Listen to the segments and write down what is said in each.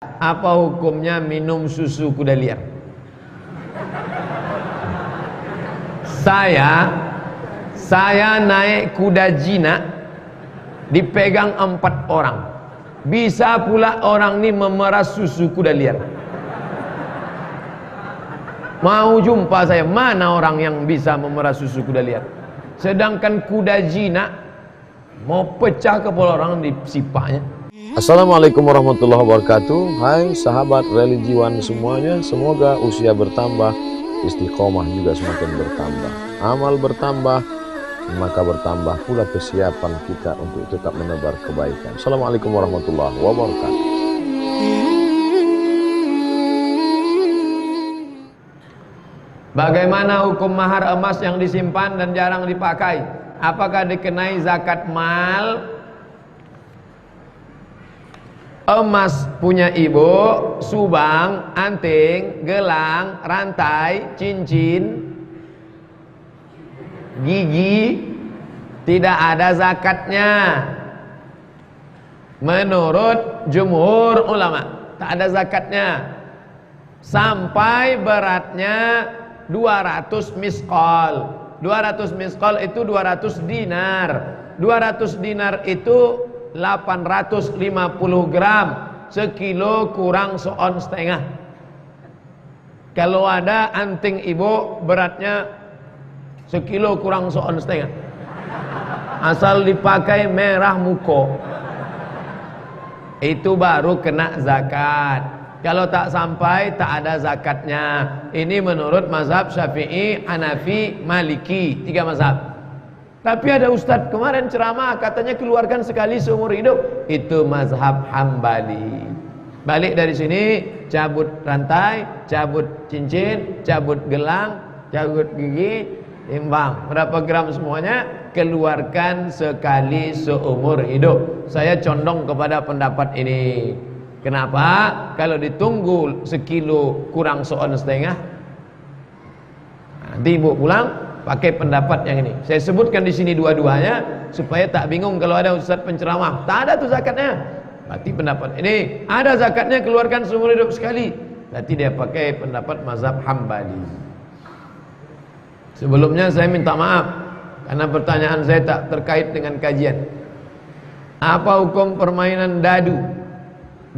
Apa hukumnya minum susu kuda liar? Saya naik kuda jinak, dipegang 4 orang. Bisa pula orang ini memeras susu kuda liar. Mau jumpa saya, mana orang yang bisa memeras susu kuda liar? Sedangkan kuda jinak mau pecah kepala orang di sipaknya. Assalamualaikum warahmatullahi wabarakatuh. Hai sahabat religiwan semuanya, semoga usia bertambah, istiqomah juga semakin bertambah, amal bertambah, maka bertambah pula kesiapan kita untuk tetap menebar kebaikan. Assalamualaikum warahmatullahi wabarakatuh. Bagaimana hukum mahar emas yang disimpan dan jarang dipakai? Apakah dikenai zakat mal? Emas punya ibu, subang, anting, gelang, rantai, cincin, gigi, tidak ada zakatnya. Menurut jumhur ulama, tak ada zakatnya. Sampai beratnya 200 misqal. 200 misqal itu 200 dinar. 200 dinar itu 850 gram, sekilo kurang seon setengah. Kalau ada anting ibu beratnya sekilo kurang seon setengah, asal dipakai merah muko, itu baru kena zakat. Kalau tak sampai tak ada zakatnya. Ini menurut mazhab Syafi'i, Hanafi, Maliki, 3 mazhab. Tapi ada ustadz kemarin ceramah katanya keluarkan sekali seumur hidup. Itu mazhab Hambali. Balik dari sini, cabut rantai, cabut cincin, cabut gelang, cabut gigi, timbang berapa gram semuanya, keluarkan sekali seumur hidup. Saya condong kepada pendapat ini. Kenapa? Kalau ditunggu sekilo kurang seon setengah, nanti ibu pulang pakai pendapat yang ini. Saya sebutkan di sini dua-duanya supaya tak bingung kalau ada ustaz penceramah tak ada tuh zakatnya. Berarti pendapat ini ada zakatnya, keluarkan seumur hidup sekali. Berarti dia pakai pendapat mazhab Hambali. Sebelumnya saya minta maaf karena pertanyaan saya tak terkait dengan kajian. Apa hukum permainan dadu?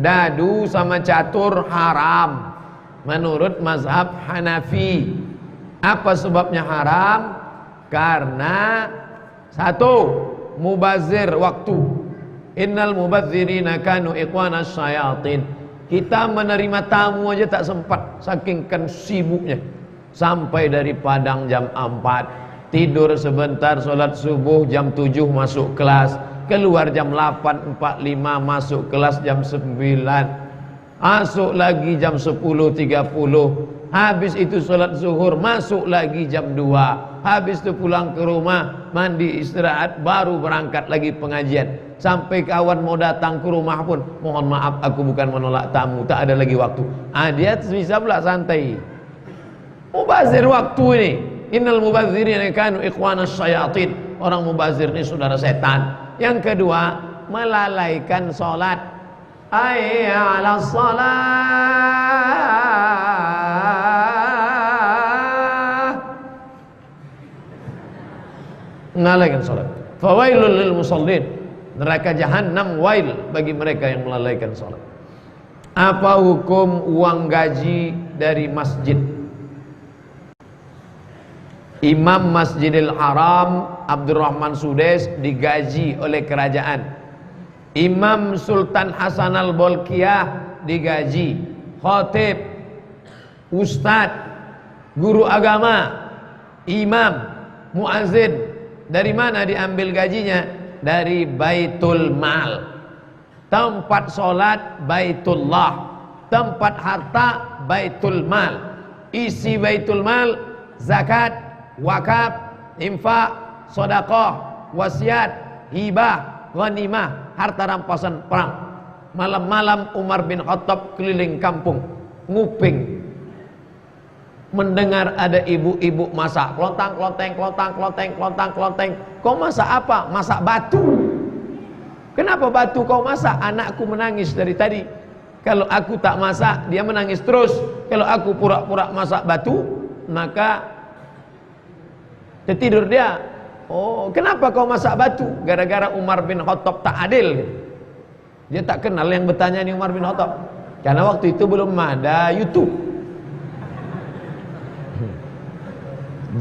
Dadu sama catur haram menurut mazhab Hanafi. Apa sebabnya haram? Karena satu, mubazir waktu. Innal mubazirina kanu ikhwanas syayatin. Kita menerima tamu aja tak sempat, saking kan sibuknya. Sampai dari Padang jam 4, tidur sebentar, sholat subuh jam 7 masuk kelas, keluar jam 8.45 masuk kelas jam 9, masuk lagi jam 10.30, habis itu sholat zuhur, masuk lagi jam 2, habis itu pulang ke rumah, mandi istirahat, baru berangkat lagi pengajian. Sampai kawan mau datang ke rumah pun, mohon maaf aku bukan menolak tamu, tak ada lagi waktu. Dia bisa pula santai. Mubazir waktu ini. Innal mubazirina kanu ikhwanas syayatin. Orang mubazir ini saudara setan. Yang kedua, melalaikan sholat. Hayya 'alas shalah. Melalaikan sholat. Fawailul lil musallin. Neraka jahanam wail bagi mereka yang melalaikan sholat. Apa hukum uang gaji dari masjid? Imam Masjidil Haram Abdurrahman Sudes digaji oleh kerajaan. Imam Sultan Hasan al-Bolkiah digaji. Khatib, ustadz, guru agama, imam, muazzin, dari mana diambil gajinya? Dari Baitul Mal. Tempat solat Baitullah, tempat harta Baitul Mal. Isi Baitul Mal zakat, wakaf, infak, sedekah, wasiat, hibah, ghanimah, harta rampasan perang. Malam-malam Umar bin Khattab keliling kampung, nguping, mendengar ada ibu-ibu masak, klontang, klonteng, klontang, klonteng, klontang, klonteng. Kau masak apa? Masak batu. Kenapa batu kau masak? Anakku menangis dari tadi. Kalau aku tak masak, dia menangis terus. Kalau aku pura-pura masak batu, maka tertidur dia. Oh, kenapa kau masak batu? Gara-gara Umar bin Khattab tak adil. Dia tak kenal yang bertanya ni Umar bin Khattab. Karena waktu itu belum ada YouTube.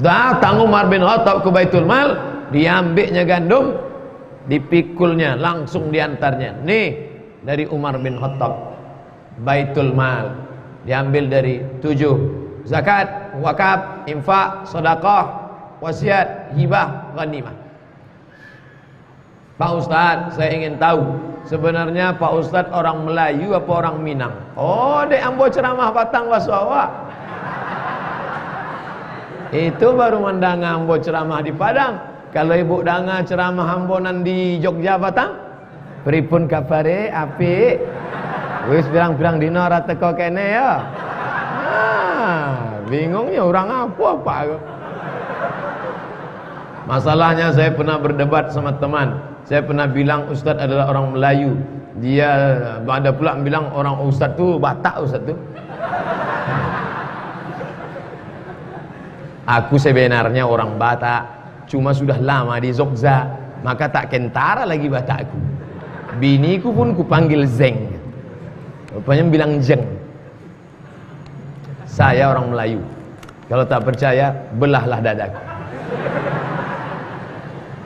Datang Umar bin Khattab ke Baitul Mal, diambilnya gandum, dipikulnya, langsung diantarnya. Nih, dari Umar bin Khattab. Baitul Mal diambil dari 7: zakat, wakaf, infak, sedekah, wasiat, hibah, ghanimah. Pak Ustadz, saya ingin tahu sebenarnya Pak Ustadz orang Melayu apa orang Minang? Oh, dek ambo ceramah Batang Waswawa. Itu baru mendanga ambo ceramah di Padang. Kalau ibu danga ceramah ambonan di Jogja Batang, pripun kabare? Apik. Wis pirang-pirang dino ora teko kene ya. Bingungnya orang apa? Masalahnya saya pernah berdebat sama teman. Saya pernah bilang Ustadz adalah orang Melayu. Dia ada pula bilang orang Ustadz tu Batak Ustadz tu. Aku sebenarnya orang Batak, cuma sudah lama di Jogja, maka tak kentara lagi Batakku. Biniku pun kupanggil Zeng. Rupanya bilang jeng. Saya orang Melayu. Kalau tak percaya, belahlah dadaku.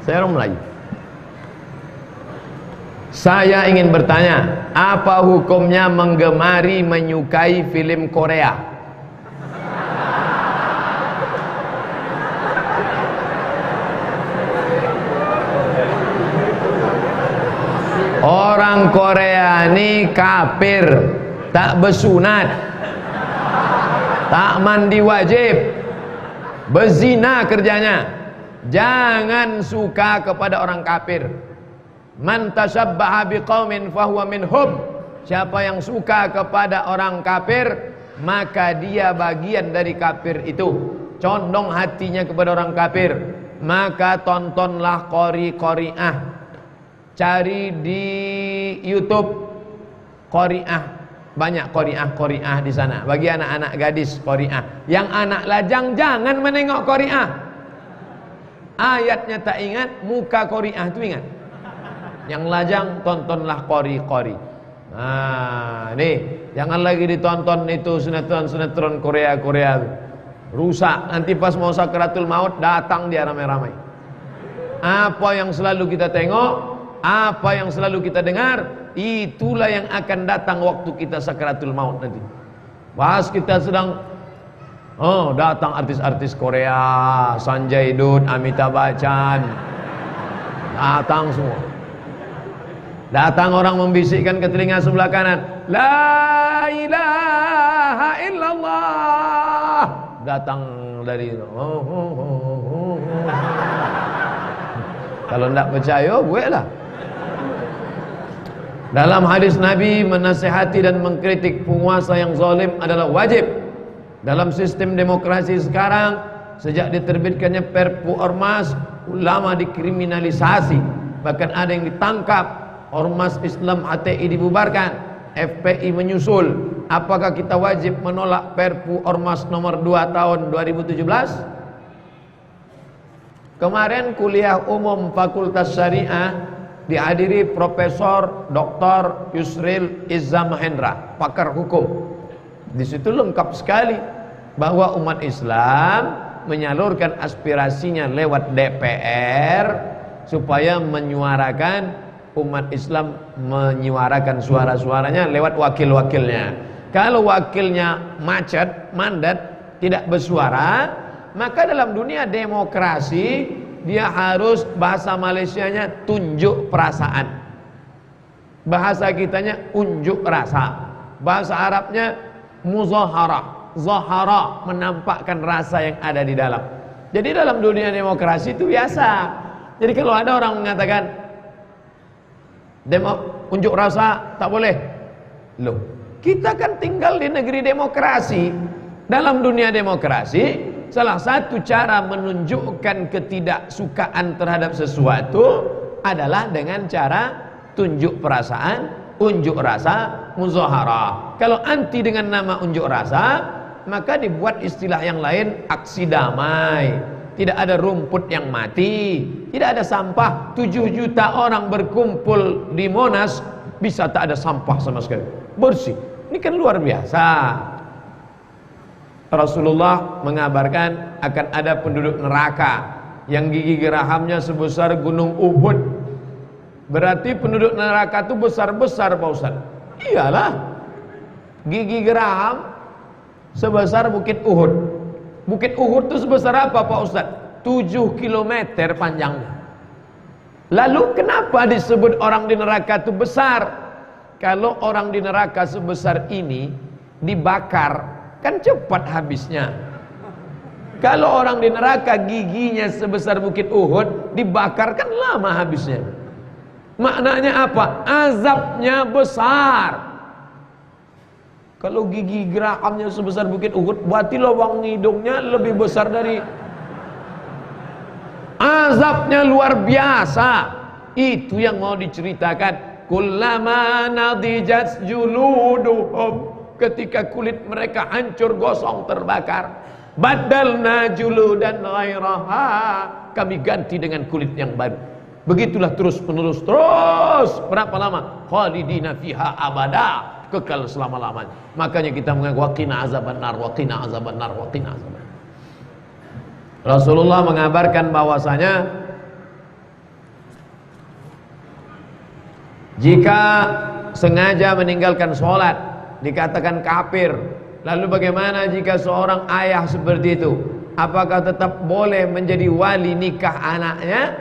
Saya orang Melayu. Saya ingin bertanya, apa hukumnya menggemari menyukai film Korea? Orang Korea ini kafir, tak bersunat, tak mandi wajib, berzina kerjanya. Jangan suka kepada orang kafir. Man tashabbaha biqaumin fahuwa minhum. Siapa yang suka kepada orang kafir, maka dia bagian dari kafir itu. Condong hatinya kepada orang kafir, maka tontonlah qori-qoriah. Cari di YouTube qoriah, banyak qoriah di sana. Bagi anak-anak gadis qoriah. Yang anak lajang jangan menengok qoriah. Ayatnya tak ingat, muka qoriah itu ingat. Yang lajang tontonlah qori-qori. Nah, nih, jangan lagi ditonton itu sinetron Korea. Rusak. Nanti pas mau sakaratul maut datang dia ramai-ramai. Apa yang selalu kita tengok, apa yang selalu kita dengar, itulah yang akan datang waktu kita sakaratul maut nanti. Pas kita sedang datang artis-artis Korea, Sanjay Dutt, Amitabh Bachchan, datang semua. Datang orang membisikkan ke telinga sebelah kanan, la ilaha illallah. Datang dari Kalau tidak percaya, buatlah. Dalam hadis Nabi, menasihati dan mengkritik penguasa yang zalim adalah wajib. Dalam sistem demokrasi sekarang, sejak diterbitkannya Perpu Ormas, ulama dikriminalisasi. Bahkan ada yang ditangkap. Ormas Islam HTI dibubarkan, FPI menyusul. Apakah kita wajib menolak Perpu Ormas nomor 2 tahun 2017? Kemarin kuliah umum Fakultas Syariah dihadiri Profesor Dr. Yusril Izza Mahendra, pakar hukum. Di situ lengkap sekali bahwa umat Islam menyalurkan aspirasinya lewat DPR supaya menyuarakan, umat Islam menyuarakan suara-suaranya lewat wakil-wakilnya. Kalau wakilnya macet, mandat, tidak bersuara, maka dalam dunia demokrasi dia harus, bahasa Malaysianya tunjuk perasaan, bahasa kitanya unjuk rasa, bahasa Arabnya muzaharah, zahara, menampakkan rasa yang ada di dalam. Jadi dalam dunia demokrasi itu biasa. Jadi kalau ada orang mengatakan unjuk rasa tak boleh, loh, kita kan tinggal di negeri demokrasi. Dalam dunia demokrasi, salah satu cara menunjukkan ketidaksukaan terhadap sesuatu adalah dengan cara tunjuk perasaan, unjuk rasa, muzaharah. Kalau anti dengan nama unjuk rasa, maka dibuat istilah yang lain, aksi damai. Tidak ada rumput yang mati, tidak ada sampah. 7 juta orang berkumpul di Monas, bisa tak ada sampah sama sekali, bersih. Ini kan luar biasa. Rasulullah mengabarkan akan ada penduduk neraka yang gigi gerahamnya sebesar gunung Uhud. Berarti penduduk neraka itu besar-besar, Pak Ustaz. Iyalah, gigi geraham sebesar Bukit Uhud. Bukit Uhud itu sebesar apa, Pak Ustaz? 7 kilometer panjangnya. Lalu kenapa disebut orang di neraka itu besar? Kalau orang di neraka sebesar ini dibakar, kan cepat habisnya. Kalau orang di neraka giginya sebesar Bukit Uhud, dibakar kan lama habisnya. Maknanya apa? Azabnya besar. Kalau gigi gerahamnya sebesar Bukit Uhud, berarti lubang hidungnya lebih besar dari. Azabnya luar biasa. Itu yang mau diceritakan. Kullama nadijat juluduhum, ketika kulit mereka hancur, gosong, terbakar, badalna juludan ghairaha, kami ganti dengan kulit yang baru. Begitulah terus menerus. Terus berapa lama? Khalidina fiha abada, kekal selama-lamanya. Makanya kita mengaku waqina azabannar, waqina azabannar, waqina azabannar. Rasulullah mengabarkan bahwasanya jika sengaja meninggalkan sholat dikatakan kafir. Lalu bagaimana jika seorang ayah seperti itu? Apakah tetap boleh menjadi wali nikah anaknya?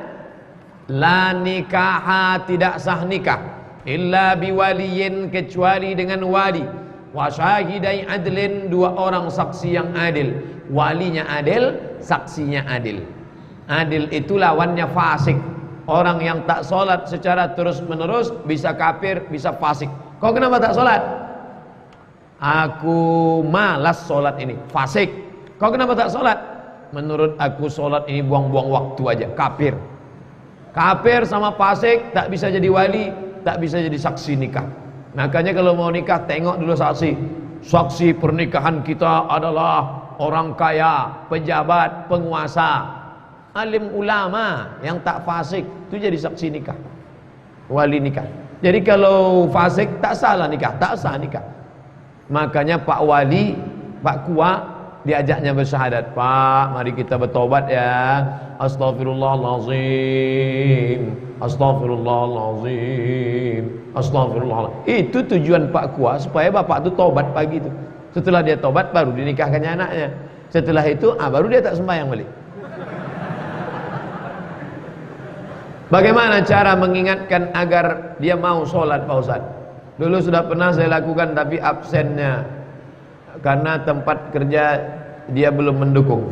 La nikaha, tidak sah nikah illa biwaliyin, kecuali dengan wali. Wa syahidai adlin, 2 orang saksi yang adil. Walinya adil, saksinya adil. Adil itu lawannya fasik. Orang yang tak sholat secara terus menerus bisa kafir, bisa fasik. Kau kenapa tak sholat? Aku malas sholat ini, fasik. Kau kenapa tak sholat? Menurut aku sholat ini buang-buang waktu aja, kafir. Kafir sama fasik tak bisa jadi wali, tak bisa jadi saksi nikah. Makanya kalau mau nikah, tengok dulu saksi. Saksi pernikahan kita adalah orang kaya, pejabat, penguasa, alim ulama yang tak fasik, itu jadi saksi nikah, wali nikah. Jadi kalau fasik tak salah nikah, tak sah nikah. Makanya Pak Wali, Pak Kua diajaknya bersyahadat. Pak, mari kita bertobat ya. Astagfirullahalazim, astagfirullahalazim, astagfirullahalazim. Itu tujuan Pak Kua, supaya bapak itu tobat pagi itu. Setelah dia tobat baru dinikahkannya anaknya. Setelah itu baru dia tak sembahyang balik. Bagaimana cara mengingatkan agar dia mau sholat, Pak Ustaz? Dulu sudah pernah saya lakukan, tapi absennya karena tempat kerja dia belum mendukung.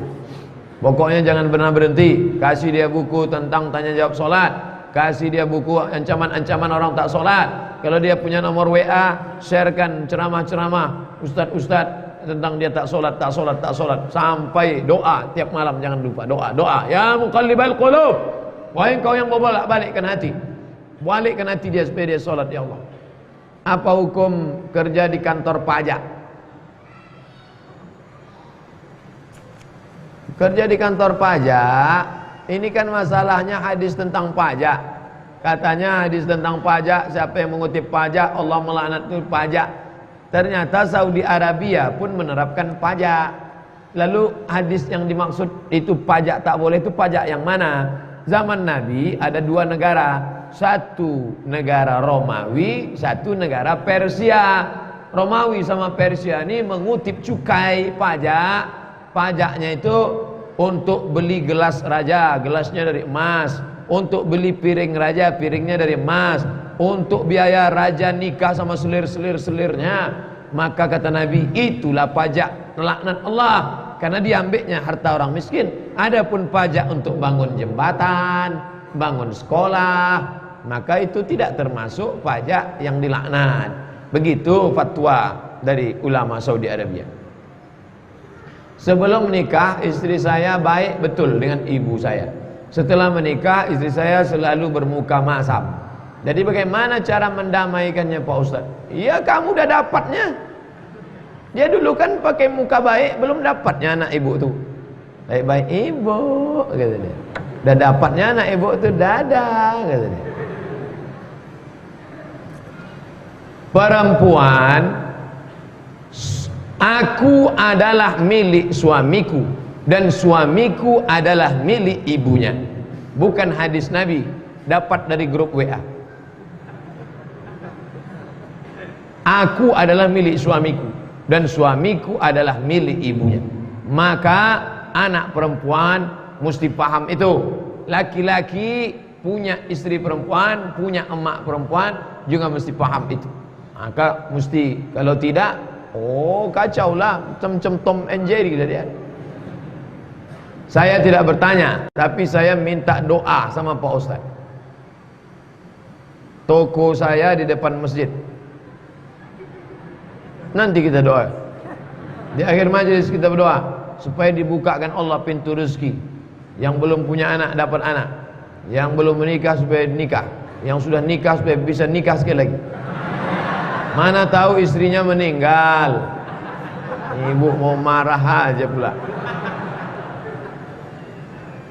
Pokoknya jangan pernah berhenti. Kasih dia buku tentang tanya jawab sholat, kasih dia buku ancaman-ancaman orang tak sholat. Kalau dia punya nomor WA, sharekan ceramah-ceramah Ustadz tentang dia tak sholat, tak sholat, tak sholat, sampai doa tiap malam. Jangan lupa doa. Ya muqallibal qulub, wahai engkau yang membolak-balikkan hati, balikkan hati dia supaya dia sholat. Ya Allah, apa hukum kerja di kantor pajak? Kerja di kantor pajak, ini kan masalahnya hadis tentang pajak. Katanya hadis tentang pajak, siapa yang mengutip pajak, Allah melaknat pajak. Ternyata Saudi Arabia pun menerapkan pajak. Lalu hadis yang dimaksud itu pajak tak boleh, itu pajak yang mana? Zaman Nabi ada 2 negara. Satu negara Romawi, satu negara Persia. Romawi sama Persia ini mengutip cukai pajak. Pajaknya itu untuk beli gelas raja, gelasnya dari emas. Untuk beli piring raja, piringnya dari emas. Untuk biaya raja nikah sama selir-selirnya. Maka kata Nabi, itulah pajak laknat Allah, karena diambilnya harta orang miskin. Adapun pajak untuk bangun jembatan, bangun sekolah, maka itu tidak termasuk pajak yang dilaknat. Begitu fatwa dari ulama Saudi Arabia. Sebelum menikah, istri saya baik betul dengan ibu saya. Setelah menikah, istri saya selalu bermuka masam. Jadi bagaimana cara mendamaikannya Pak Ustaz? Iya, kamu udah dapatnya. Dia dulu kan pakai muka baik, belum dapatnya anak ibu tuh. Baik-baik ibu, kata dia. Udah dapatnya anak ibu tuh, dadah, kata dia. Perempuan, aku adalah milik suamiku dan suamiku adalah milik ibunya. Bukan hadis Nabi, dapat dari grup WA. Aku adalah milik suamiku dan suamiku adalah milik ibunya. Maka anak perempuan mesti paham itu. Laki-laki punya istri perempuan, punya emak perempuan juga mesti paham itu. Maka mesti, kalau tidak, oh kacau lah, macam Tom and Jerry dia. Saya tidak bertanya, tapi saya minta doa sama Pak Ustaz. Toko saya di depan masjid. Nanti kita doa. Di akhir majelis kita berdoa supaya dibukakan Allah pintu rezeki. Yang belum punya anak dapat anak, yang belum menikah supaya nikah, yang sudah nikah supaya bisa nikah sekali lagi. Mana tahu istrinya meninggal, ibu mau marah aja pula.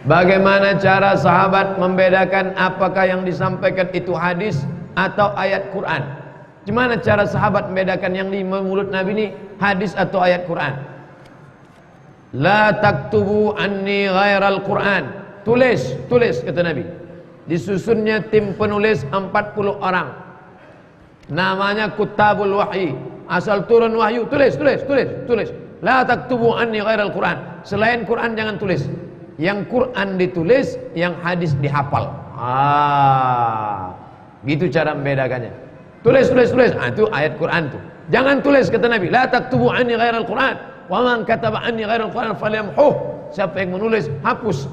Bagaimana cara sahabat membedakan apakah yang disampaikan itu hadis atau ayat Quran? Gimana cara sahabat membedakan yang di mulut Nabi ini hadis atau ayat Quran? La taktubu anni ghairal Quran. Tulis kata Nabi. Disusunnya tim penulis 40 orang. Namanya Kutabul Wahyi. Asal turun wahyu, tulis. La taktubu anni ghairal Quran. Selain Quran jangan tulis. Yang Quran ditulis, yang hadis dihafal. Gitu cara membedakannya. Tulis. Itu ayat Quran tuh. Jangan tulis kata Nabi. La taktubu anni ghairal Quran. Wa man kataba anni ghairal Quran falyamhuh. Siapa yang menulis, hapus.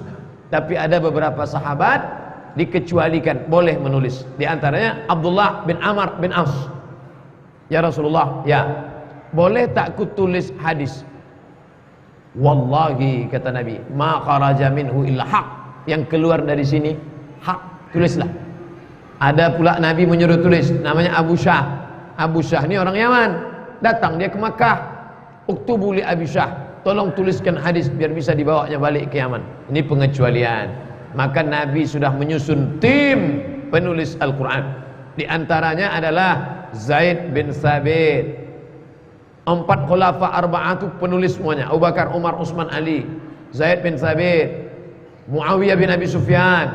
Tapi ada beberapa sahabat dikecualikan boleh menulis. Di antaranya Abdullah bin Amr bin As. Ya Rasulullah, ya. Boleh tak ku tulis hadis? Wallahi kata Nabi, ma kharaja minhu illa haq. Yang keluar dari sini hak, tulislah. Ada pula Nabi menyuruh tulis, namanya Abu Syah. Abu Syah ini orang Yaman. Datang dia ke Makkah. Uktubu li Abi Syah. Tolong tuliskan hadis biar bisa dibawanya balik ke Yaman. Ini pengecualian. Maka Nabi sudah menyusun tim penulis Al-Quran. Di antaranya adalah Zaid bin Thabit. 4 khulafa arba'ah itu penulis semuanya. Abu Bakar, Umar, Utsman, Ali. Zaid bin Thabit, Muawiyah bin Abi Sufyan,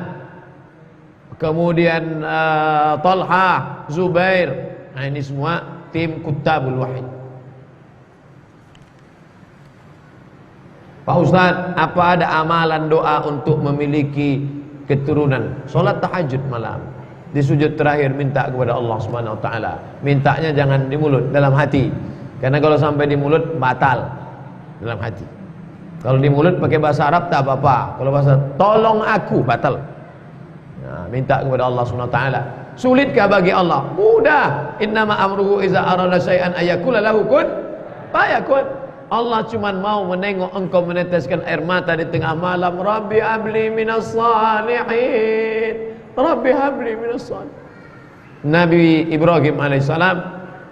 kemudian Talha, Zubair. Nah ini semua tim Kutabul Wahyi. Pak Ustaz, apa ada amalan doa untuk memiliki keturunan? Salat tahajud malam, di sujud terakhir minta kepada Allah Subhanahu wa taala. Mintanya jangan di mulut, dalam hati. Karena kalau sampai di mulut batal, dalam hati. Kalau di mulut pakai bahasa Arab tak apa-apa. Kalau bahasa tolong aku, batal. Nah, minta kepada Allah Subhanahu wa taala. Sulitkah bagi Allah? Mudah. Innama amruhu iza arada syai'an ayakula lahu kun fayakun. Allah cuma mau menengok engkau meneteskan air mata di tengah malam. Rabbi habli minas salihin. Rabbi habli minas salihin. Nabi Ibrahim alaihissalam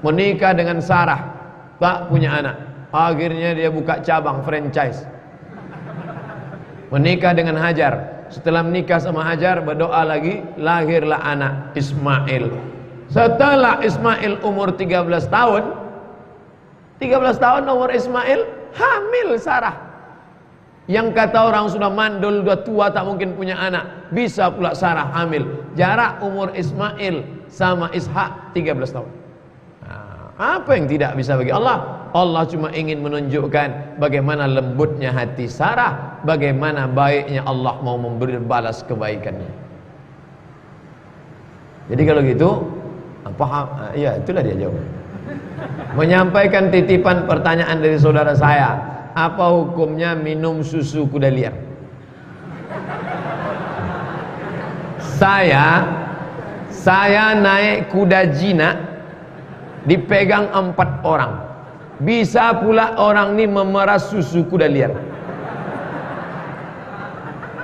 menikah dengan Sarah, tak punya anak. Akhirnya dia buka cabang franchise. Menikah dengan Hajar. Setelah menikah sama Hajar, berdoa lagi, lahirlah anak Ismail. Setelah Ismail umur 13 tahun, 13 tahun umur Ismail, hamil Sarah. Yang kata orang sudah mandul, sudah tua, tak mungkin punya anak. Bisa pula Sarah hamil. Jarak umur Ismail sama Ishak 13 tahun. Apa yang tidak bisa bagi Allah? Allah cuma ingin menunjukkan bagaimana lembutnya hati Sarah, bagaimana baiknya Allah mau memberi balas kebaikannya. Jadi kalau gitu, paham? Ya, itulah dia jawab. Menyampaikan titipan pertanyaan dari saudara saya, apa hukumnya minum susu kuda liar? Saya naik kuda jinak, dipegang 4 orang. Bisa pula orang ini memeras susu kuda liar.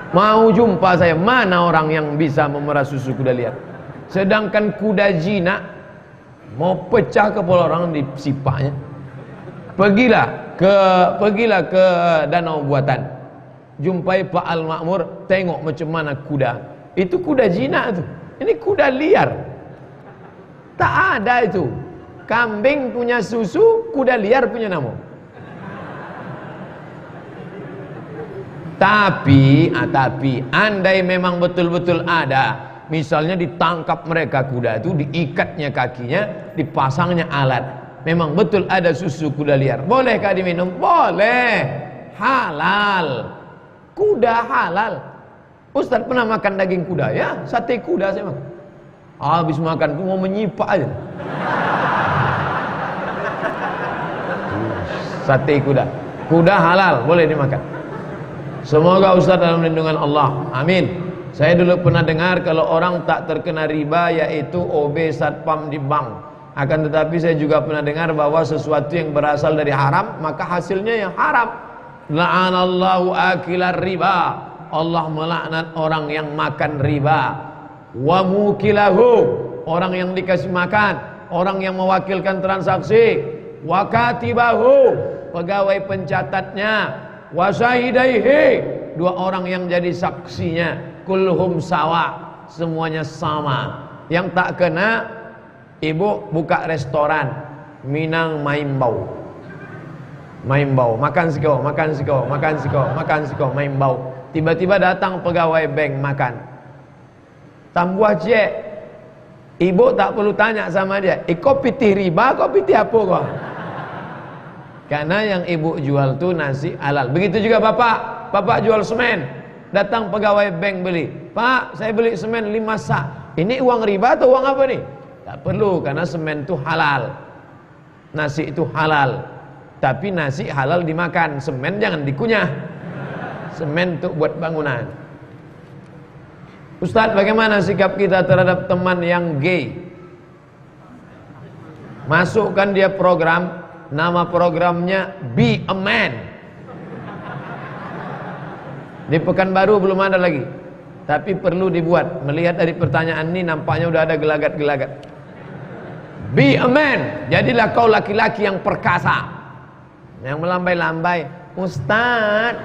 Mau jumpa saya, mana orang yang bisa memeras susu kuda liar? Sedangkan kuda jinak mau pecah kepala orang di sipaknya. Pergilah ke danau buatan. Jumpai Pak Al-Makmur, tengok macam mana kuda. Itu kuda jinak tu. Ini kuda liar. Tak ada itu. Kambing punya susu, kuda liar punya nama. Tapi andai memang betul-betul ada, misalnya ditangkap mereka kuda itu, diikatnya kakinya, dipasangnya alat, memang betul ada susu kuda liar, bolehkah diminum? Boleh, halal. Kuda halal. Ustaz pernah makan daging kuda? Ya, sate kuda saya makan. Habis makan tuh mau menyipak aja. Sate kuda. Kuda halal, boleh dimakan. Semoga Ustaz dalam lindungan Allah. Amin. Saya dulu pernah dengar kalau orang tak terkena riba yaitu OB satpam di bank. Akan tetapi saya juga pernah dengar bahwa sesuatu yang berasal dari haram maka hasilnya yang haram. La'anallahu akilar riba. Allah melaknat orang yang makan riba. Wa mukilahu, orang yang dikasih makan, orang yang mewakilkan transaksi. Wa katibahu, pegawai pencatatnya. Wa syahidaihi, dua orang yang jadi saksinya. Kulhum sawa, semuanya sama. Yang tak kena, ibu buka restoran Minang Maimbau. Maimbau, makan siko, makan siko, makan siko, makan siko, Maimbau. Tiba-tiba datang pegawai bank makan. Tambuah cek. Ibu tak perlu tanya sama dia, kau pitih riba, kau pitih apa kau? Karena yang ibu jual tu nasi halal. Begitu juga bapak jual semen. Datang pegawai bank beli. Pak, saya beli semen 5 sak. Ini uang riba atau uang apa nih? Tak perlu, karena semen itu halal. Nasi itu halal. Tapi nasi halal dimakan, semen jangan dikunyah. Semen untuk buat bangunan. Ustadz, bagaimana sikap kita terhadap teman yang gay? Masukkan dia program, nama programnya Be a Man. Di Pekanbaru belum ada lagi, tapi perlu dibuat. Melihat dari pertanyaan ini nampaknya udah ada gelagat-gelagat. Be a man, jadilah kau laki-laki yang perkasa, yang melambai-lambai. Ustadz,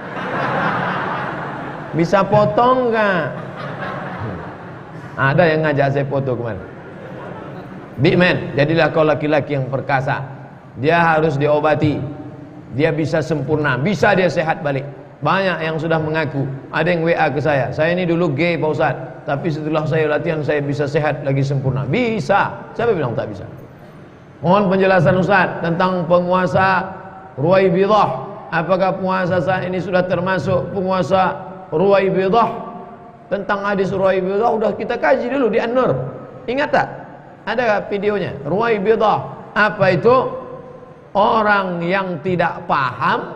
bisa potong gak? Ada yang ngajak saya foto kemarin. Big man, jadilah kau laki-laki yang perkasa. Dia harus diobati. Dia bisa sempurna, bisa dia sehat balik. Banyak yang sudah mengaku. Ada yang WA ke saya, saya ini dulu gay Pak Ustaz, tapi setelah saya latihan saya bisa sehat lagi sempurna. Bisa. Siapa bilang tak bisa? Mohon penjelasan Ustaz tentang penguasa Ruwaibidah. Apakah penguasa saat ini sudah termasuk penguasa Ruwaibidah? Tentang hadis Ruwaibidah udah kita kaji dulu di An-Nur. Ingat tak? Ada videonya. Ruwaibidah apa itu? Orang yang tidak paham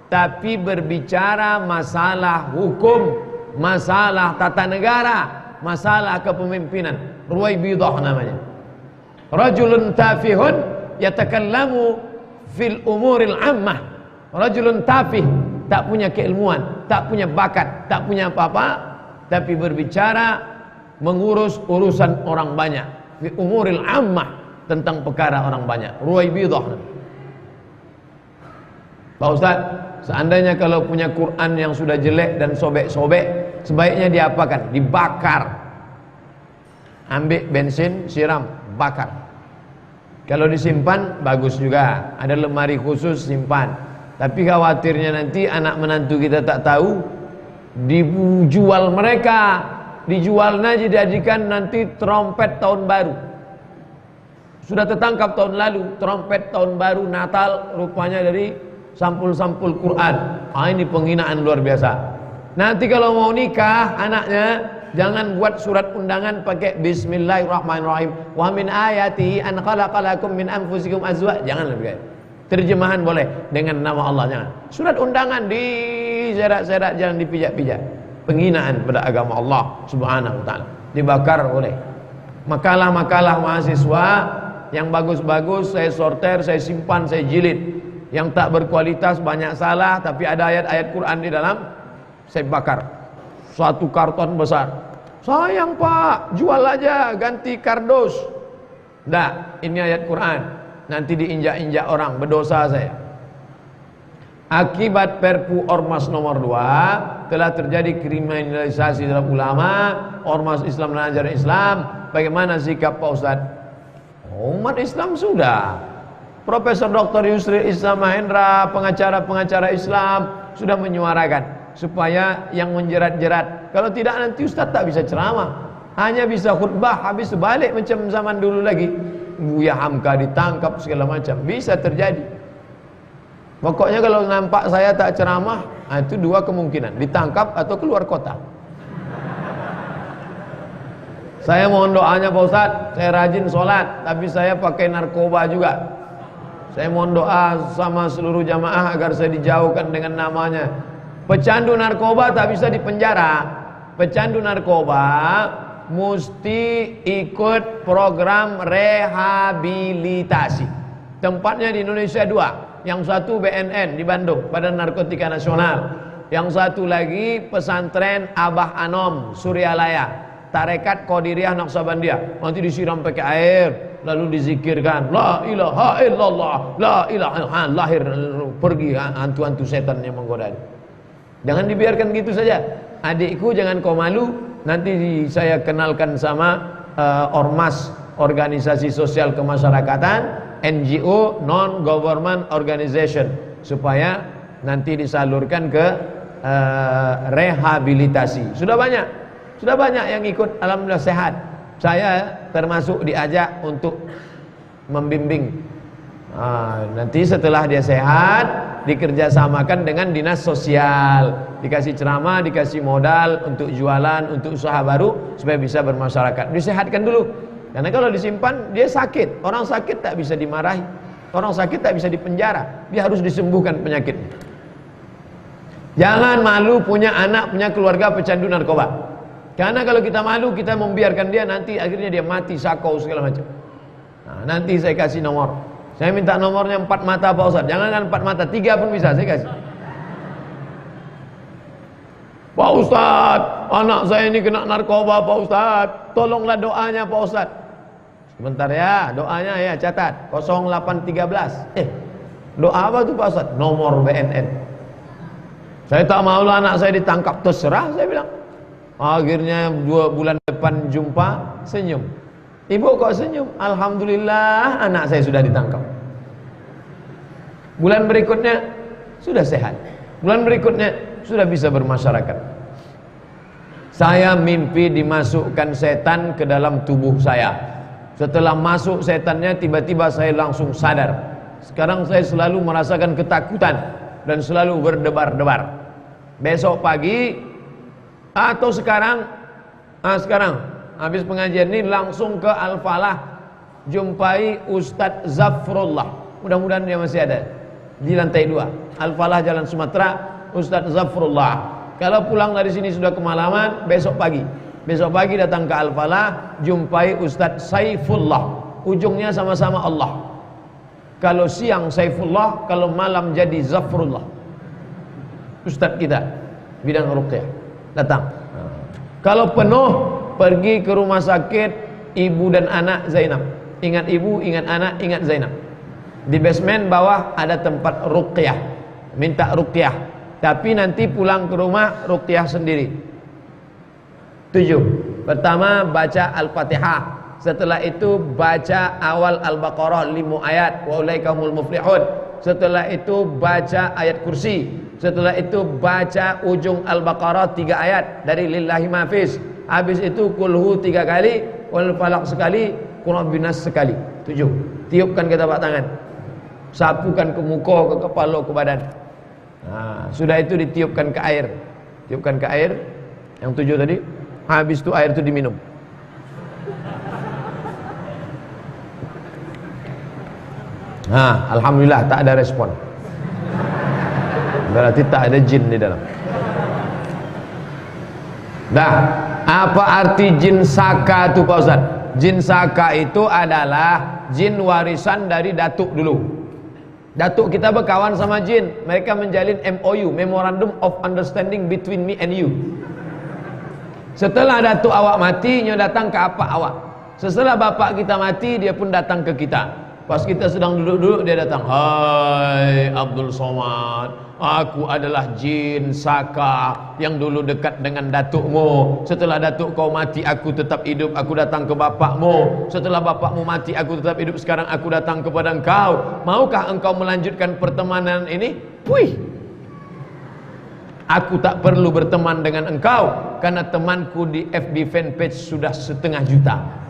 tapi berbicara masalah hukum, masalah tata negara, masalah kepemimpinan. Ruwaibidah namanya. Rajulun tafihun yatakallamu fil umuril ammah. Rajulun tafih, tak punya keilmuan, tak punya bakat, tak punya apa-apa, tapi berbicara mengurus urusan orang banyak. Fi umuril ammah, tentang perkara orang banyak. Ruwaibidah. Pak Ustaz, seandainya kalau punya Quran yang sudah jelek dan sobek-sobek, sebaiknya diapakan? Dibakar. Ambil bensin, siram, bakar. Kalau disimpan, bagus juga. Ada lemari khusus, simpan. Tapi khawatirnya nanti anak menantu kita tak tahu, dijual mereka, dijualnya dijadikan nanti trompet tahun baru. Sudah tertangkap tahun lalu, trompet tahun baru Natal rupanya dari sampul-sampul Quran. Ini penghinaan luar biasa. Nanti kalau mau nikah anaknya, jangan buat surat undangan pakai Bismillahirrahmanirrahim. Wa min ayati an khalaqalakum min anfusikum azwaj. Jangan lebih kayak. Terjemahan boleh dengan nama Allah, jangan. Surat undangan diserak-serak, jangan dipijak-pijak. Penghinaan pada agama Allah Subhanahu wa taala. Dibakar boleh. Makalah-makalah mahasiswa yang bagus-bagus saya sorter, saya simpan, saya jilid. Yang tak berkualitas banyak salah tapi ada ayat-ayat Quran di dalam, saya bakar. Satu karton besar. Sayang Pak, jual aja, ganti kardus. Nggak, ini ayat Quran. Nanti diinjak-injak orang, berdosa saya. Akibat Perpu Ormas nomor 2 telah terjadi kriminalisasi dalam ulama, ormas Islam dan ajaran Islam. Bagaimana sikap Pak Ustadz? Umat Islam sudah. Profesor Dr. Yusri Islam Mahendra, pengacara-pengacara Islam sudah menyuarakan supaya yang menjerat-jerat. Kalau tidak nanti Ustadz tak bisa ceramah, hanya bisa khutbah, habis balik macam zaman dulu lagi. Buya Hamka ditangkap segala macam, bisa terjadi. Pokoknya kalau nampak saya tak ceramah, itu dua kemungkinan, ditangkap atau keluar kota. Saya mohon doanya Pak Ustadz, saya rajin sholat, tapi saya pakai narkoba juga. Saya mohon doa sama seluruh jamaah agar saya dijauhkan dengan namanya. Pecandu narkoba tak bisa dipenjara. Pecandu narkoba mesti ikut program rehabilitasi. Tempatnya di Indonesia 2. Yang satu BNN di Bandung, Badan Narkotika Nasional. Yang satu lagi pesantren Abah Anom, Suryalaya, Tarekat Qadiriyah Naqsabandiyah. Nanti disiram pakai air, lalu dizikirkan la ilaha illallah, la ilaha, lahir pergi hantu-hantu setan yang menggoda. Jangan dibiarkan gitu saja. Adikku jangan kau malu, nanti saya kenalkan sama ormas, organisasi sosial kemasyarakatan, NGO, non-government organization, supaya nanti disalurkan ke rehabilitasi. Sudah banyak yang ikut, alhamdulillah sehat. Saya termasuk diajak untuk membimbing. Nanti setelah dia sehat, dikerjasamakan dengan dinas sosial, dikasih ceramah, dikasih modal untuk jualan, untuk usaha baru supaya bisa bermasyarakat. Disehatkan dulu. Karena kalau disimpan dia sakit. Orang sakit tak bisa dimarahi, orang sakit tak bisa dipenjara. Dia harus disembuhkan penyakitnya. Jangan malu punya anak, punya keluarga pecandu narkoba. Karena kalau kita malu, kita membiarkan dia, nanti akhirnya dia mati, sakau segala macam. Nanti saya kasih nomor. Saya minta nomornya 4 mata Pak Ustadz. Jangan 4 mata, 3 pun bisa saya kasih. Pak Ustadz, anak saya ini kena narkoba Pak Ustadz, tolonglah doanya Pak Ustadz. Sebentar ya, doanya ya catat 0813. Doa apa tuh Pak Ustadz? Nomor BNN. Saya tak mau lah anak saya ditangkap, terserah saya bilang. Akhirnya 2 bulan depan jumpa, senyum. Ibu kok senyum? Alhamdulillah anak saya sudah ditangkap. Bulan berikutnya sudah sehat. Bulan berikutnya sudah bisa bermasyarakat. Saya mimpi dimasukkan setan ke dalam tubuh saya. Setelah masuk setannya, tiba-tiba saya langsung sadar. Sekarang saya selalu merasakan ketakutan dan selalu berdebar-debar. Besok pagi atau sekarang habis pengajian ini langsung ke Al-Falah, jumpai Ustadz Zafrullah. Mudah-mudahan dia masih ada di lantai 2 Al-Falah Jalan Sumatera. Ustadz Zafrullah. Kalau pulang dari sini sudah kemalaman, besok pagi datang ke Al-Falah, jumpai Ustadz Saifullah. Ujungnya sama-sama Allah. Kalau siang Saifullah, kalau malam jadi Zafrullah. Ustadz kita bidang ruqyah datang. Kalau penuh, pergi ke rumah sakit ibu dan anak Zainab. Ingat ibu, ingat anak, ingat Zainab. Di basement bawah ada tempat ruqyah. Minta ruqyah. Tapi nanti pulang ke rumah ruqyah sendiri. 7. Pertama baca Al-Fatihah. Setelah itu baca awal Al-Baqarah 5 ayat, wa ulaikumul muflihun. Setelah itu baca ayat kursi. Setelah itu baca ujung Al-Baqarah 3 ayat dari lillahi mafiz. Habis itu kulhu 3 kali, wal falaq sekali, qul binas sekali. 7. Tiupkan ke telapak tangan. Sapukan ke muka, ke kepala, ke badan. Sudah itu ditiupkan ke air. Tiupkan ke air. Yang 7 tadi. Habis itu air itu diminum. Alhamdulillah tak ada respon. Berarti tak ada jin di dalam. Apa arti jin saka itu Pak Ustaz? Jin saka itu adalah jin warisan dari datuk dulu. Datuk kita berkawan sama jin. Mereka menjalin MOU, Memorandum of Understanding between me and you. Setelah datuk awak mati, nyo datang ke apa awak. Setelah bapak kita mati, dia pun datang ke kita. Pas kita sedang duduk-duduk, dia datang. Hai Abdul Somad, aku adalah jin Saka yang dulu dekat dengan datukmu. Setelah datuk kau mati, aku tetap hidup. Aku datang ke bapakmu. Setelah bapakmu mati, aku tetap hidup. Sekarang aku datang kepada engkau. Maukah engkau melanjutkan pertemanan ini? Wih, aku tak perlu berteman dengan engkau, karena temanku di FB fanpage sudah 1,5 juta.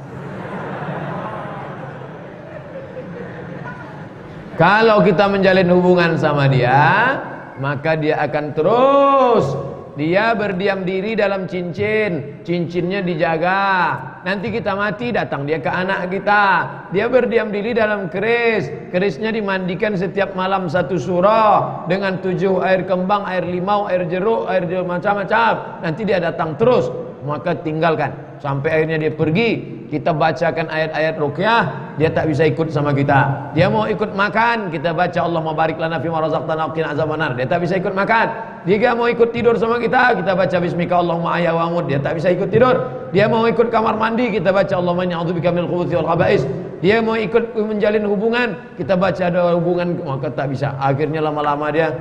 Kalau kita menjalin hubungan sama dia, maka dia akan terus. Dia berdiam diri dalam cincin, cincinnya dijaga. Nanti kita mati, datang dia ke anak kita. Dia berdiam diri dalam keris, kerisnya dimandikan setiap malam 1 surah dengan 7 air kembang, air limau, air jeruk, air macam-macam. Nanti dia datang terus, maka tinggalkan sampai akhirnya dia pergi. Kita bacakan ayat-ayat ruqyah, dia tak bisa ikut sama kita. Dia mau ikut makan, kita baca Allahumma barik lana fima razaqtana wa qina azabannar, dia tak bisa ikut makan. Dia mau ikut tidur sama kita, kita baca bismika Allahumma ahya wa amut, dia tak bisa ikut tidur. Dia mau ikut kamar mandi, kita baca Allahumma inni a'udzubika minal khubuthi wal khaba'is. Dia mau ikut menjalin hubungan, kita baca doa hubungan, maka tak bisa. Akhirnya lama-lama dia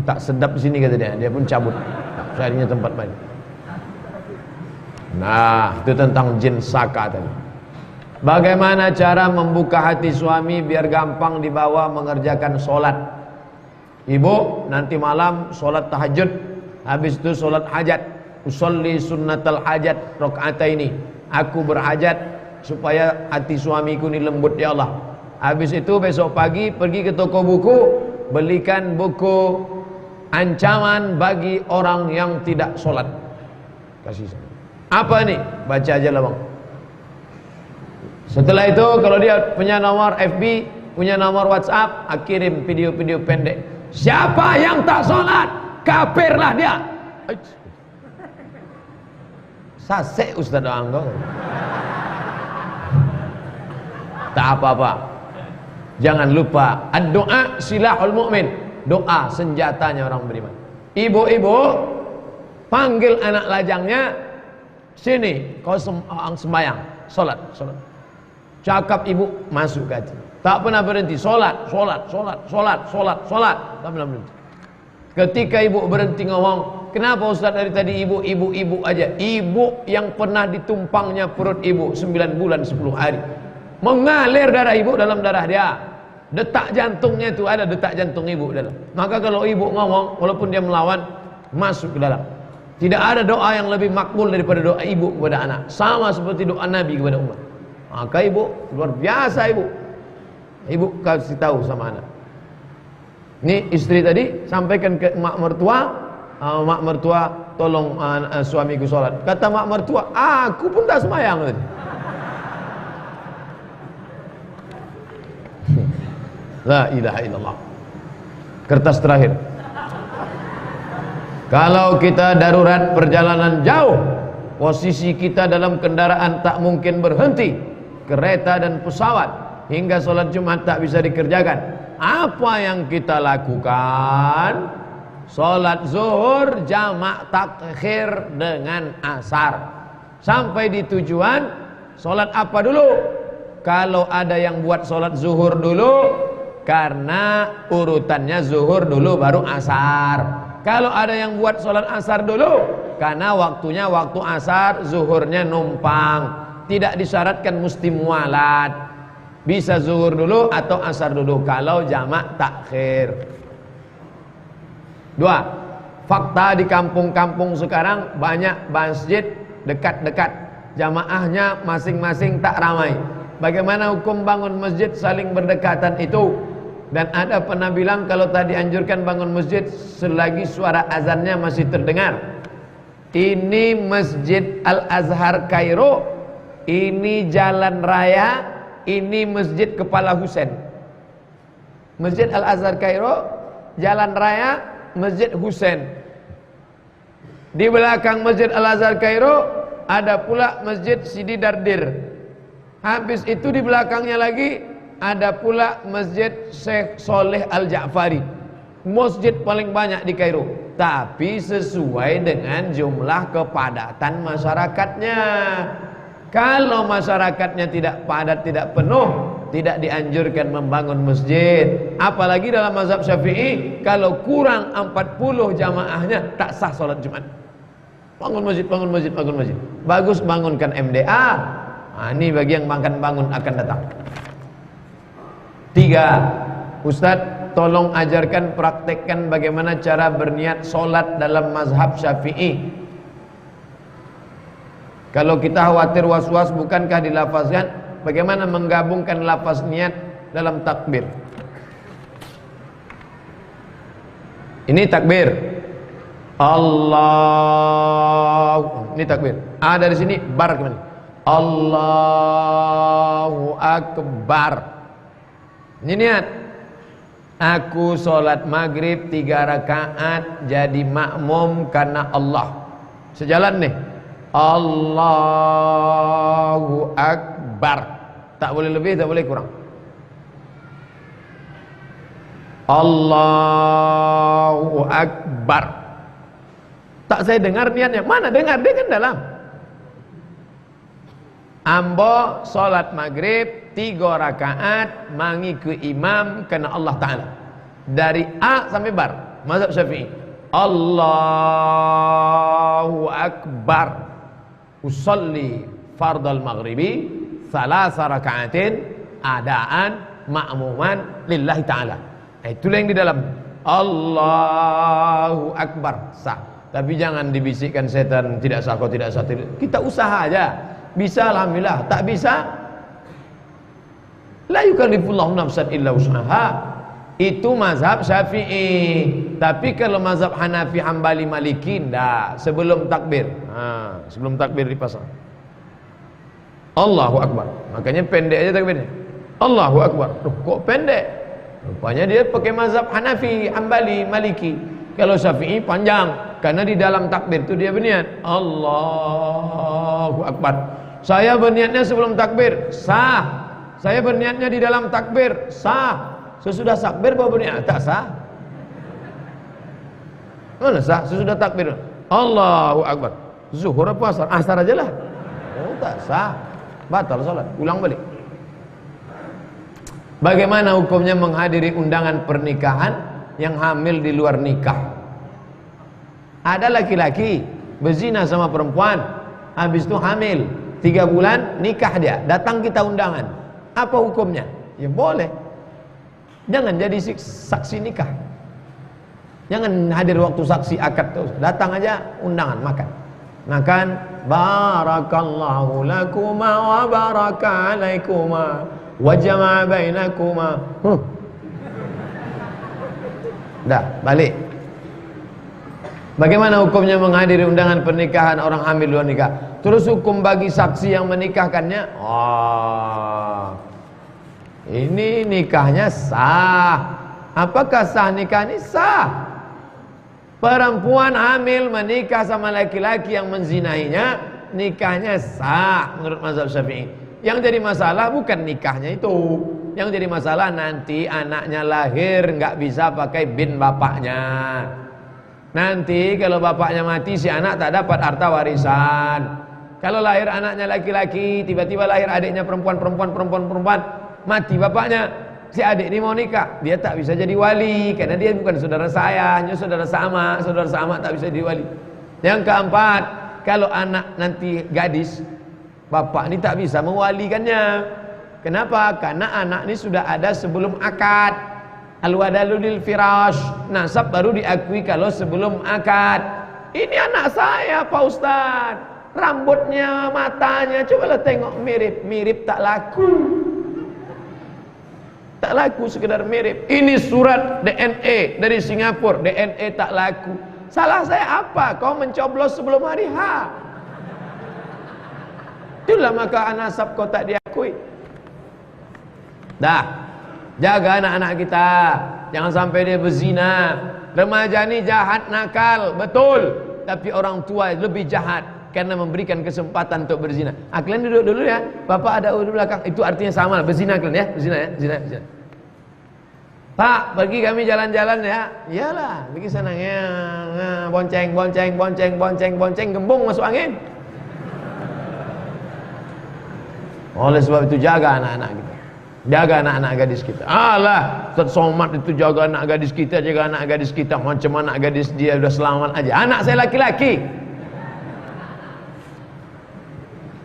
tak sedap di sini, kata dia pun cabut. Carinya tempat main. Nah, itu tentang jin Saka tadi. Bagaimana cara membuka hati suami biar gampang dibawa mengerjakan sholat? Ibu, nanti malam sholat tahajud, habis itu sholat hajat. Usolli sunnatal hajat rakaataini. Aku berhajat supaya hati suamiku ini lembut, ya Allah. Habis itu besok pagi pergi ke toko buku, belikan buku ancaman bagi orang yang tidak sholat. Kasih saya. Apa nih? Baca aja lah bang. Setelah itu kalau dia punya nomor FB, punya nomor WhatsApp, kirim video-video pendek. Siapa yang tak sholat, kafirlah dia. Sasek Ustaz Anggo. Tak apa-apa. Jangan lupa, ad-doa silahul mu'min. Doa senjatanya orang beriman. Ibu-ibu panggil anak lajangnya, sini kau sembahyang, solat. Cakap ibu masuk ke hati. Tak pernah berhenti, solat. Tak pernah berhenti. Ketika ibu berhenti ngomong, kenapa Ustaz dari tadi ibu aja? Ibu yang pernah ditumpangnya perut ibu 9 bulan 10 hari, mengalir darah ibu dalam darah dia. Detak jantungnya itu ada detak jantung ibu dalam. Maka kalau ibu ngomong, walaupun dia melawan, masuk ke dalam. Tidak ada doa yang lebih makbul daripada doa ibu kepada anak. Sama seperti doa Nabi kepada umat. Maka ibu, luar biasa ibu. Ibu kasih tahu sama anak. Ini istri tadi sampaikan ke mak mertua. Mak mertua tolong suamiku sholat. Kata mak mertua, aku pun tak sembahyang tadi. La ilaha illallah. Kertas terakhir. Kalau kita darurat perjalanan jauh, posisi kita dalam kendaraan tak mungkin berhenti, kereta dan pesawat, hingga sholat Jumat tak bisa dikerjakan. Apa yang kita lakukan? Sholat zuhur jamak takhir dengan asar. Sampai di tujuan, sholat apa dulu? Kalau ada yang buat sholat zuhur dulu, karena urutannya zuhur dulu baru asar. Kalau ada yang buat sholat asar dulu, karena waktunya waktu asar, zuhurnya numpang. Tidak disyaratkan mesti mualat. Bisa zuhur dulu atau asar dulu kalau jamak takhir. 2. Fakta di kampung-kampung sekarang banyak masjid dekat-dekat, jamaahnya masing-masing tak ramai. Bagaimana hukum bangun masjid saling berdekatan itu? Dan ada pernah bilang kalau tadi anjurkan bangun masjid selagi suara azannya masih terdengar. Ini Masjid Al-Azhar Kairo, ini jalan raya, ini Masjid Kepala Husain. Masjid Al-Azhar Kairo, jalan raya, Masjid Husain. Di belakang Masjid Al-Azhar Kairo ada pula Masjid Sidi Dardir. Habis itu di belakangnya lagi ada pula Masjid Syekh Soleh Al-Ja'fari. Masjid paling banyak di Kairo. tapi sesuai dengan jumlah kepadatan masyarakatnya. Kalau masyarakatnya tidak padat, tidak penuh, tidak dianjurkan membangun masjid. Apalagi dalam mazhab Syafi'i, kalau kurang 40 jamaahnya tak sah sholat Jumat. Bangun masjid, bangun masjid, bangun masjid. Bagus bangunkan MDA. Nah, ini bagi yang makan bangun akan datang. 3. Ustadz, tolong ajarkan, praktekkan bagaimana cara berniat sholat dalam mazhab Syafi'i. Kalau kita khawatir was-was, bukankah dilafazkan? Bagaimana menggabungkan lafaz niat dalam takbir? Ini takbir. Allah. Ini takbir. Dari sini bar kemana? Allahu Akbar. Ini niat. Aku sholat maghrib 3 rakaat jadi makmum karena Allah. Sejalan nih. Allahu Akbar. Tak boleh lebih, tak boleh kurang. Allahu Akbar. Tak saya dengar niatnya. Mana dengar? Dia kan dalam. Ambo sholat maghrib 3 rakaat mengikuti imam karena Allah Ta'ala. Dari A sampai bar. Mazhab Syafi'i. Allahu Akbar. Usalli fardal maghribi 3 rakaatin adaan ma'muman lillahi ta'ala. Itulah yang di dalam. Allahu Akbar. Sah. Tapi jangan dibisikkan setan, tidak sah, kau tidak sah. Kita usaha aja. Bisa alhamdulillah, tak bisa la yukallifullahu nafsan illa wus'aha. Itu mazhab Syafi'i. Tapi kalau mazhab Hanafi, Hambali, Maliki ndak, sebelum takbir. Sebelum takbir dipasang Allahu Akbar. Makanya pendek aja takbirnya. Allahu Akbar. Kok pendek? Rupanya dia pakai mazhab Hanafi, Hambali, Maliki. Kalau Syafi'i panjang, karena di dalam takbir itu dia berniat Allahu Akbar. Saya berniatnya sebelum takbir, sah. Saya berniatnya di dalam takbir, sah. Sesudah takbir baru berniat, tak sah. Mana sah? Sesudah takbir Allahu Akbar. Zuhur apa asar? Asar aja lah. Oh, tak sah. Batal salat, ulang balik. Bagaimana hukumnya menghadiri undangan pernikahan yang hamil di luar nikah? Ada laki-laki berzina sama perempuan, habis itu hamil 3 bulan, nikah dia, datang kita undangan. Apa hukumnya? Ya boleh. Jangan jadi saksi nikah. Jangan hadir waktu saksi akad terus. Datang aja undangan, makan. Makan. Barakallahu lakuma wa baraka alaikuma wa jama'a bainakuma. Dah, balik. Bagaimana hukumnya menghadiri undangan pernikahan orang hamil luar nikah? Terus hukum bagi saksi yang menikahkannya? Ini nikahnya sah. Apakah sah nikah ini? Sah. Perempuan hamil menikah sama laki-laki yang menzinahinya, nikahnya sah menurut mazhab Syafi'i. Yang jadi masalah bukan nikahnya itu. Yang jadi masalah nanti anaknya lahir nggak bisa pakai bin bapaknya. Nanti kalau bapaknya mati, si anak tak dapat harta warisan. Kalau lahir anaknya laki-laki, tiba-tiba lahir adiknya perempuan, mati bapaknya, si adik ini mau nikah, dia tak bisa jadi wali karena dia bukan saudara saya, hanya saudara sama tak bisa jadi wali. Yang keempat, kalau anak nanti gadis, bapak ini tak bisa mewalikannya. Kenapa? Karena anak ini sudah ada sebelum akad. Al-wadalu lil firash, nasab baru diakui kalau sebelum akad. Ini anak saya Pak Ustadz, rambutnya, matanya, cobalah tengok mirip tak laku. Tak laku sekedar mirip. Ini surat DNA dari Singapura, DNA tak laku. Salah saya apa? Kau mencoblos sebelum hari H. Itulah maka nasab kau tak diakui. Dah, jaga anak-anak kita, jangan sampai dia berzina. Remaja ni jahat, nakal, betul. Tapi orang tua lebih jahat karena memberikan kesempatan untuk berzina. Kalian duduk dulu ya. Bapak ada di belakang. Itu artinya sama, berzina kalian ya. Berzina ya. Zina. Pak, pergi kami jalan-jalan ya. Iyalah, pergi senangnya. Bonceng, bonceng, bonceng, bonceng, bonceng, gembung masuk angin. Oleh sebab itu jaga anak-anak kita. Jaga anak-anak gadis kita. Alah, Ustaz Somad itu jaga anak gadis kita, jaga anak gadis kita. Macam anak gadis dia udah selamat aja. Anak saya laki-laki.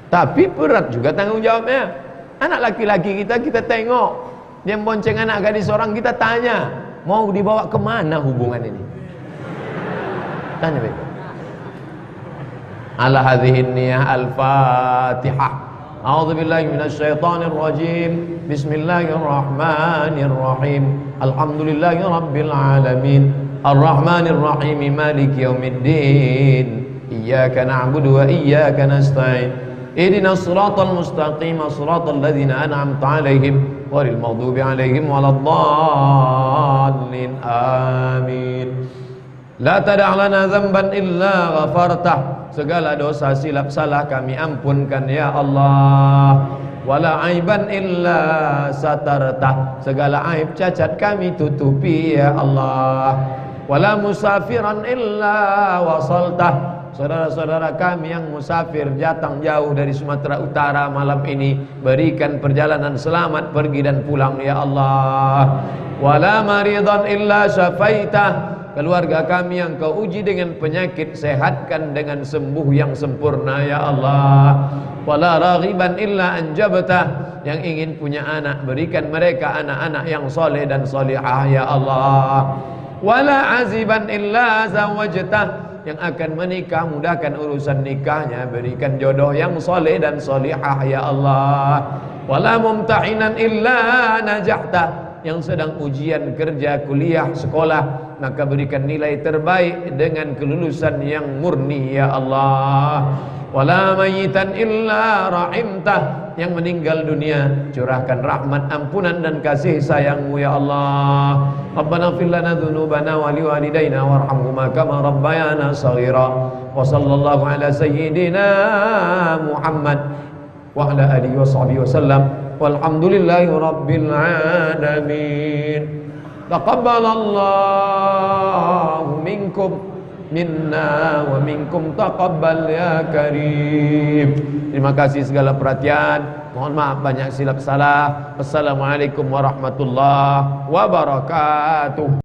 Tapi berat juga tanggung jawabnya. Anak laki-laki kita tengok. Dia bonceng anak gadis orang, kita tanya, mau dibawa kemana hubungan ini? Tanya begitu. Ala hadhihi niyah al-fatihah. A'udzubillahi minasyaitonir rajim. Bismillahirrahmanirrahim. Alhamdulillahi rabbil alamin. Arrahmanir rahim. Maliki yaumiddin. Iyyaka na'budu wa iyyaka nasta'in. Ihdinas siratal mustaqim, siratal ladzina an'amta 'alaihim ghairil maghdubi 'alaihim waladdallin. Amin. La tada' lana dzamban illa ghafartah. Segala dosa silap salah kami ampunkan ya Allah. Wala aiban illa satartah. Segala aib cacat kami tutupi ya Allah. Wala musafiran illa wasaltah. Saudara-saudara kami yang musafir datang jauh dari Sumatera Utara malam ini, berikan perjalanan selamat pergi dan pulang ya Allah. Wala maridan illa syafaitah. Keluarga kami yang kau uji dengan penyakit, sehatkan dengan sembuh yang sempurna ya Allah. Wala raghiban illa anjabtah. Yang ingin punya anak, berikan mereka anak-anak yang soleh dan solihah ya Allah. Wala aziban illa zawajtah. Yang akan menikah, mudahkan urusan nikahnya, berikan jodoh yang soleh dan solihah ya Allah. Wala mumtahinan illa najahta. Yang sedang ujian kerja, kuliah, sekolah, maka berikan nilai terbaik dengan kelulusan yang murni ya Allah. Wala mayitan illa rahimtah. Yang meninggal dunia, curahkan rahmat, ampunan dan kasih sayangmu ya Allah. Rabbana fir lana dzunubana wa liwalidayna warhamhuma kama rabbayana shaghira. Wa sallallahu ala sayyidina Muhammad wa ala alihi wa sahbihi wasallam. Walhamdulillahi rabbil alamin. Taqabbalallahu minkum minna wa minkum taqabbal ya karim. Terima kasih segala perhatian. Mohon maaf banyak silap salah. Assalamualaikum warahmatullahi wabarakatuh.